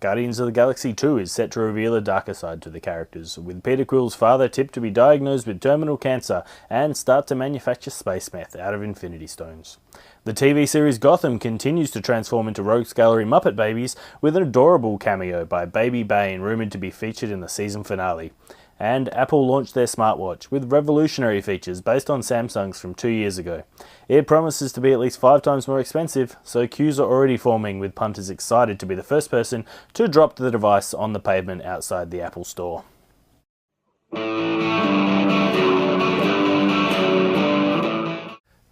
Guardians of the Galaxy 2 is set to reveal a darker side to the characters, with Peter Quill's father tipped to be diagnosed with terminal cancer and start to manufacture space meth out of Infinity Stones. The TV series Gotham continues to transform into Rogues Gallery Muppet babies, with an adorable cameo by Baby Bane rumoured to be featured in the season finale. And Apple launched their smartwatch with revolutionary features based on Samsung's from 2 years ago. It promises to be at least 5 times more expensive, so queues are already forming, with punters excited to be the first person to drop the device on the pavement outside the Apple Store.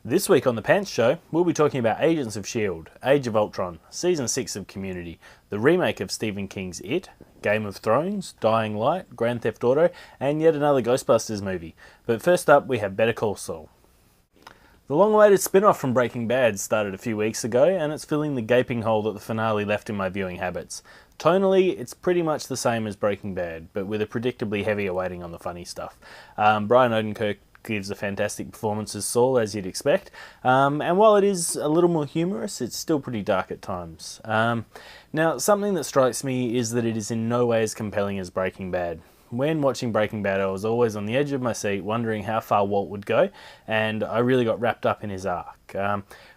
This week on The Pants Show, we'll be talking about Agents of S.H.I.E.L.D., Age of Ultron, Season 6 of Community, the remake of Stephen King's It, Game of Thrones, Dying Light, Grand Theft Auto, and yet another Ghostbusters movie. But first up, we have Better Call Saul. The long-awaited spin-off from Breaking Bad started a few weeks ago, and it's filling the gaping hole that the finale left in my viewing habits. Tonally, it's pretty much the same as Breaking Bad, but with a predictably heavier weighting on the funny stuff. Brian Odenkirk gives a fantastic performance as Saul, as you'd expect, and while it is a little more humorous, it's still pretty dark at times. Now, something that strikes me is that it is in no way as compelling as Breaking Bad. When watching Breaking Bad, I was always on the edge of my seat, wondering how far Walt would go, and I really got wrapped up in his arc.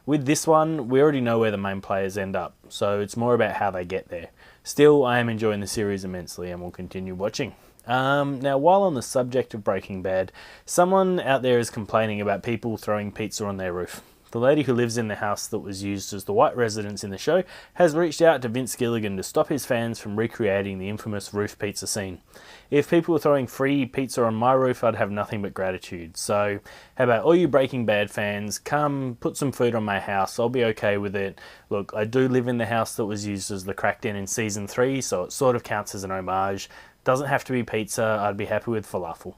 With this one, we already know where the main players end up, so it's more about how they get there. Still, I am enjoying the series immensely and will continue watching. Now, while on the subject of Breaking Bad, someone out there is complaining about people throwing pizza on their roof. The lady who lives in the house that was used as the white residence in the show has reached out to Vince Gilligan to stop his fans from recreating the infamous roof pizza scene. If people were throwing free pizza on my roof, I'd have nothing but gratitude. So, how about all you Breaking Bad fans, come put some food on my house, I'll be okay with it. Look, I do live in the house that was used as the crack den in Season 3, so it sort of counts as an homage. Doesn't have to be pizza, I'd be happy with falafel.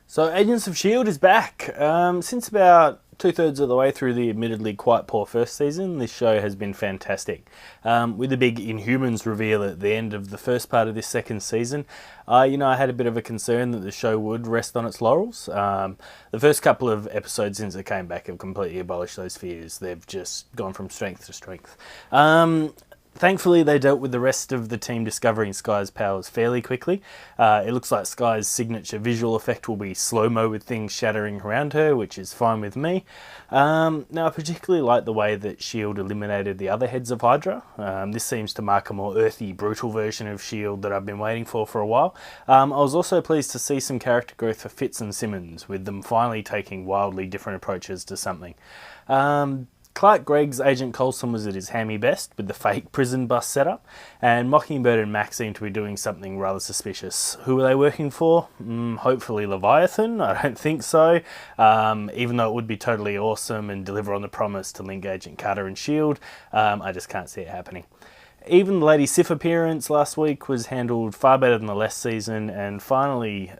So Agents of S.H.I.E.L.D. is back. Since about 2/3 of the way through the admittedly quite poor first season, this show has been fantastic. With the big Inhumans reveal at the end of the first part of this second season, I had a bit of a concern that the show would rest on its laurels. The first couple of episodes since it came back have completely abolished those fears. They've just gone from strength to strength. Thankfully, they dealt with the rest of the team discovering Skye's powers fairly quickly. It looks like Skye's signature visual effect will be slow-mo with things shattering around her, which is fine with me. Now, I particularly like the way that S.H.I.E.L.D. eliminated the other heads of Hydra. This seems to mark a more earthy, brutal version of S.H.I.E.L.D. that I've been waiting for a while. I was also pleased to see some character growth for Fitz and Simmons, with them finally taking wildly different approaches to something. Clark Gregg's Agent Coulson was at his hammy best with the fake prison bus setup, and Mockingbird and Max seem to be doing something rather suspicious. Who are they working for? Hopefully Leviathan? I don't think so, even though it would be totally awesome and deliver on the promise to link Agent Carter and S.H.I.E.L.D., I just can't see it happening. Even the Lady Sif appearance last week was handled far better than the last season, and finally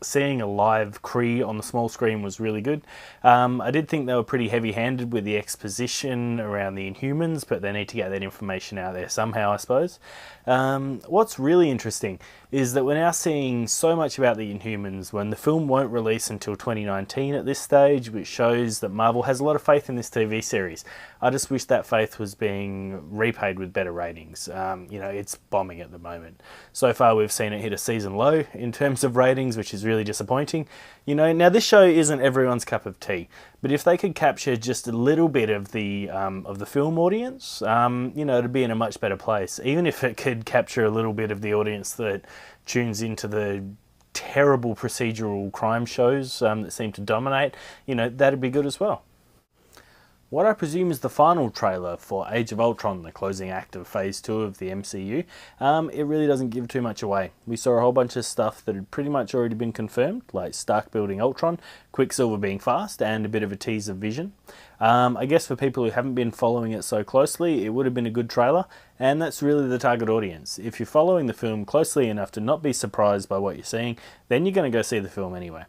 seeing a live Kree on the small screen was really good. I did think they were pretty heavy-handed with the exposition around the Inhumans, but they need to get that information out there somehow, I suppose. What's really interesting is that we're now seeing so much about the Inhumans when the film won't release until 2019 at this stage, which shows that Marvel has a lot of faith in this TV series. I just wish that faith was being repaid with better ratings. It's bombing at the moment. So far we've seen it hit a season low in terms of ratings, which is really disappointing. Now this show isn't everyone's cup of tea, but if they could capture just a little bit of the film audience, it'd be in a much better place. Even if it could capture a little bit of the audience that tunes into the terrible procedural crime shows that seem to dominate, that'd be good as well. What I presume is the final trailer for Age of Ultron, the closing act of Phase 2 of the MCU, it really doesn't give too much away. We saw a whole bunch of stuff that had pretty much already been confirmed, like Stark building Ultron, Quicksilver being fast, and a bit of a tease of Vision. I guess for people who haven't been following it so closely, it would have been a good trailer, and that's really the target audience. If you're following the film closely enough to not be surprised by what you're seeing, then you're going to go see the film anyway.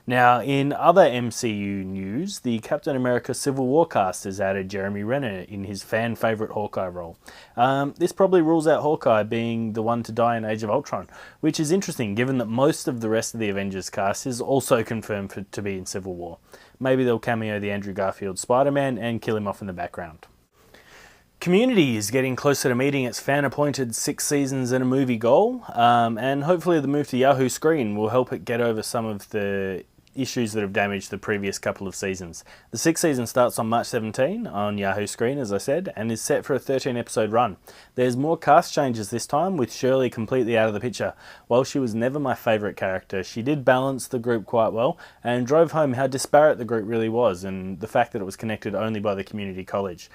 Now, in other MCU news, the Captain America Civil War cast has added Jeremy Renner in his fan-favourite Hawkeye role. This probably rules out Hawkeye being the one to die in Age of Ultron, which is interesting given that most of the rest of the Avengers cast is also confirmed to be in Civil War. Maybe they'll cameo the Andrew Garfield Spider-Man and kill him off in the background. Community is getting closer to meeting its fan-appointed 6 seasons and a movie goal, and hopefully the move to Yahoo Screen will help it get over some of the issues that have damaged the previous couple of seasons. The 6th season starts on March 17 on Yahoo Screen, as I said, and is set for a 13-episode run. There's more cast changes this time, with Shirley completely out of the picture. While she was never my favourite character, she did balance the group quite well, and drove home how disparate the group really was, and the fact that it was connected only by the community college.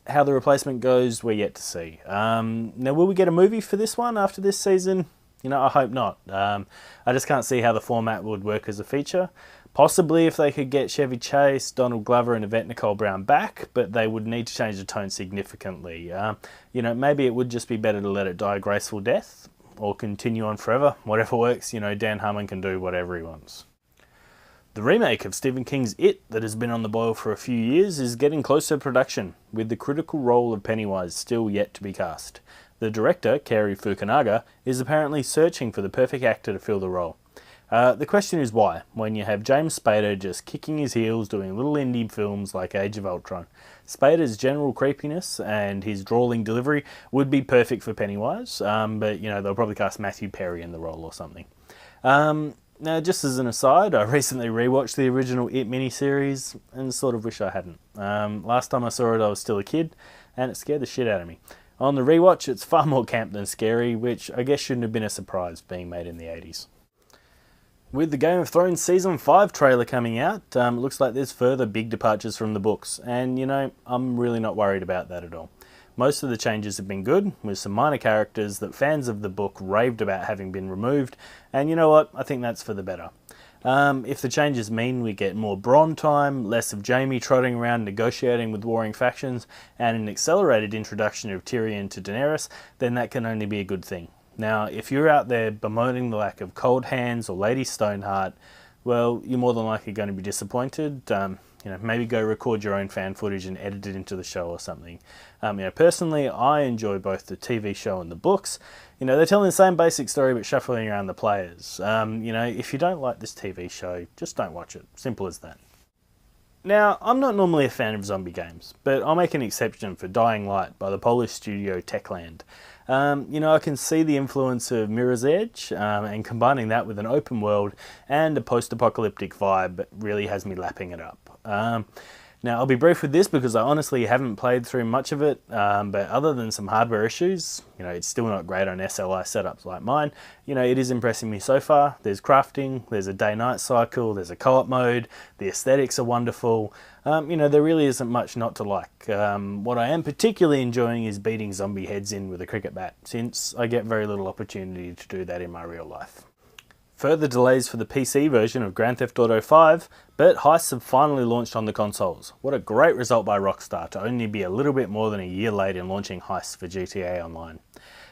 How the replacement goes, we're yet to see. Now, will we get a movie for this one after this season? I hope not. I just can't see how the format would work as a feature. Possibly if they could get Chevy Chase, Donald Glover and Yvette Nicole Brown back, but they would need to change the tone significantly. Maybe it would just be better to let it die a graceful death, or continue on forever. Whatever works, Dan Harmon can do whatever he wants. The remake of Stephen King's It, that has been on the boil for a few years, is getting closer to production, with the critical role of Pennywise still yet to be cast. The director, Cary Fukunaga, is apparently searching for the perfect actor to fill the role. The question is why, when you have James Spader just kicking his heels doing little indie films like Age of Ultron. Spader's general creepiness and his drawling delivery would be perfect for Pennywise, but they'll probably cast Matthew Perry in the role or something. Now, just as an aside, I recently rewatched the original It miniseries and sort of wish I hadn't. Last time I saw it I was still a kid and it scared the shit out of me. On the rewatch it's far more camp than scary, which I guess shouldn't have been a surprise being made in the 80s. With the Game of Thrones Season 5 trailer coming out, it looks like there's further big departures from the books, and I'm really not worried about that at all. Most of the changes have been good, with some minor characters that fans of the book raved about having been removed, and you know what, I think that's for the better. If the changes mean we get more Bronn time, less of Jaime trotting around negotiating with warring factions, and an accelerated introduction of Tyrion to Daenerys, then that can only be a good thing. Now, if you're out there bemoaning the lack of Cold Hands or Lady Stoneheart, well, you're more than likely going to be disappointed. Maybe go record your own fan footage and edit it into the show or something. Personally, I enjoy both the TV show and the books. They're telling the same basic story but shuffling around the players. If you don't like this TV show, just don't watch it. Simple as that. Now, I'm not normally a fan of zombie games, but I'll make an exception for Dying Light by the Polish studio Techland. I can see the influence of Mirror's Edge, and combining that with an open world and a post-apocalyptic vibe really has me lapping it up. Now, I'll be brief with this because I honestly haven't played through much of it, but other than some hardware issues, it's still not great on SLI setups like mine. It is impressing me so far. There's crafting, there's a day-night cycle, there's a co-op mode, the aesthetics are wonderful. There really isn't much not to like. What I am particularly enjoying is beating zombie heads in with a cricket bat, since I get very little opportunity to do that in my real life. Further delays for the PC version of Grand Theft Auto 5, but heists have finally launched on the consoles. What a great result by Rockstar to only be a little bit more than a year late in launching heists for GTA Online.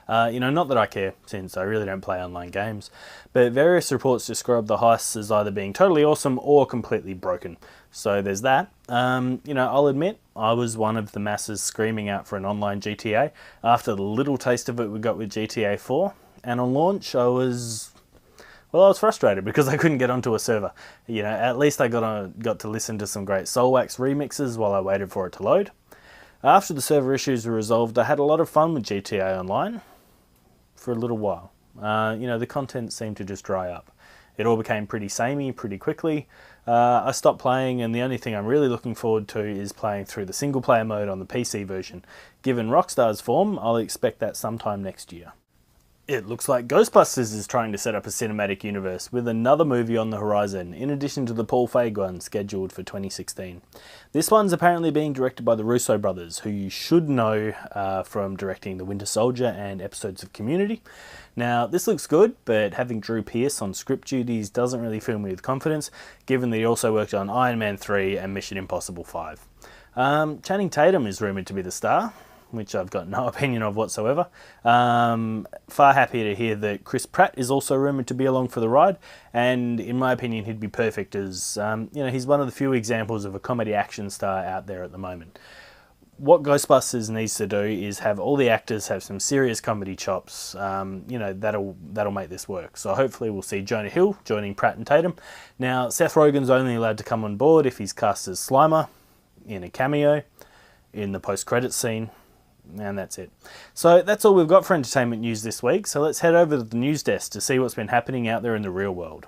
Not that I care, since I really don't play online games, but various reports describe the heists as either being totally awesome or completely broken. So there's that. I'll admit, I was one of the masses screaming out for an online GTA after the little taste of it we got with GTA 4, and on launch I was frustrated because I couldn't get onto a server. At least I got to listen to some great Soulwax remixes while I waited for it to load. After the server issues were resolved, I had a lot of fun with GTA Online for a little while. The content seemed to just dry up. It all became pretty samey pretty quickly. I stopped playing, and the only thing I'm really looking forward to is playing through the single player mode on the PC version. Given Rockstar's form, I'll expect that sometime next year. It looks like Ghostbusters is trying to set up a cinematic universe with another movie on the horizon, in addition to the Paul Feig one scheduled for 2016. This one's apparently being directed by the Russo brothers, who you should know from directing The Winter Soldier and episodes of Community. Now, this looks good, but having Drew Pearce on script duties doesn't really fill me with confidence, given that he also worked on Iron Man 3 and Mission Impossible 5. Channing Tatum is rumoured to be the star, which I've got no opinion of whatsoever. Far happier to hear that Chris Pratt is also rumoured to be along for the ride, and in my opinion he'd be perfect as, he's one of the few examples of a comedy action star out there at the moment. What Ghostbusters needs to do is have all the actors have some serious comedy chops. That'll make this work. So hopefully we'll see Jonah Hill joining Pratt and Tatum. Now, Seth Rogen's only allowed to come on board if he's cast as Slimer in a cameo in the post-credits scene. And that's it. So that's all we've got for entertainment news this week, so let's head over to the news desk to see what's been happening out there in the real world.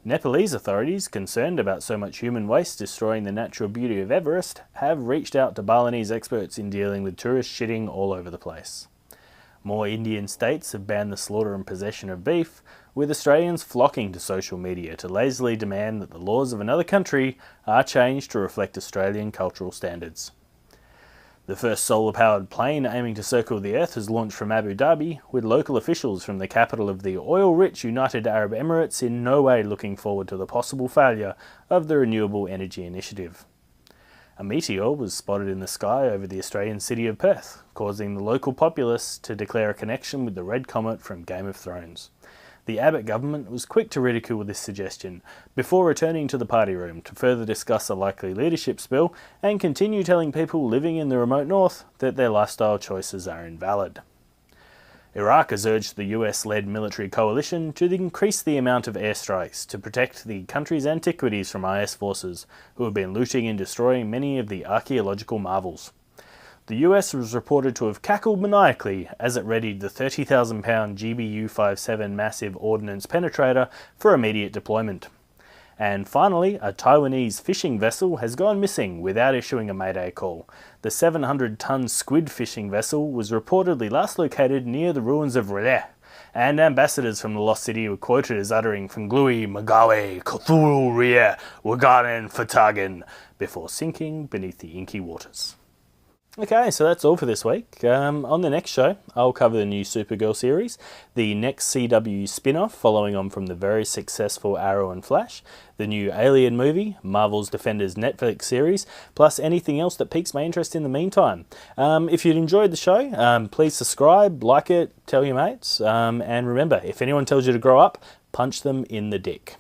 Nepalese authorities, concerned about so much human waste destroying the natural beauty of Everest, have reached out to Balinese experts in dealing with tourists shitting all over the place. More Indian states have banned the slaughter and possession of beef, with Australians flocking to social media to lazily demand that the laws of another country are changed to reflect Australian cultural standards. The first solar-powered plane aiming to circle the Earth has launched from Abu Dhabi, with local officials from the capital of the oil-rich United Arab Emirates in no way looking forward to the possible failure of the renewable energy initiative. A meteor was spotted in the sky over the Australian city of Perth, causing the local populace to declare a connection with the Red Comet from Game of Thrones. The Abbott government was quick to ridicule this suggestion, before returning to the party room to further discuss a likely leadership spill and continue telling people living in the remote north that their lifestyle choices are invalid. Iraq has urged the US-led military coalition to increase the amount of airstrikes to protect the country's antiquities from IS forces, who have been looting and destroying many of the archaeological marvels. The US was reported to have cackled maniacally as it readied the 30,000-pound GBU-57 massive ordnance penetrator for immediate deployment. And finally, a Taiwanese fishing vessel has gone missing without issuing a mayday call. The 700-ton squid fishing vessel was reportedly last located near the ruins of R'lyeh, and ambassadors from the lost city were quoted as uttering Funglui, Magawe, Cthulhu, R'lyeh, Waganen, Fatagan, before sinking beneath the inky waters. Okay, so that's all for this week. On the next show, I'll cover the new Supergirl series, the next CW spin-off following on from the very successful Arrow and Flash, the new Alien movie, Marvel's Defenders Netflix series, plus anything else that piques my interest in the meantime. If you'd enjoyed the show, please subscribe, like it, tell your mates, and remember, if anyone tells you to grow up, punch them in the dick.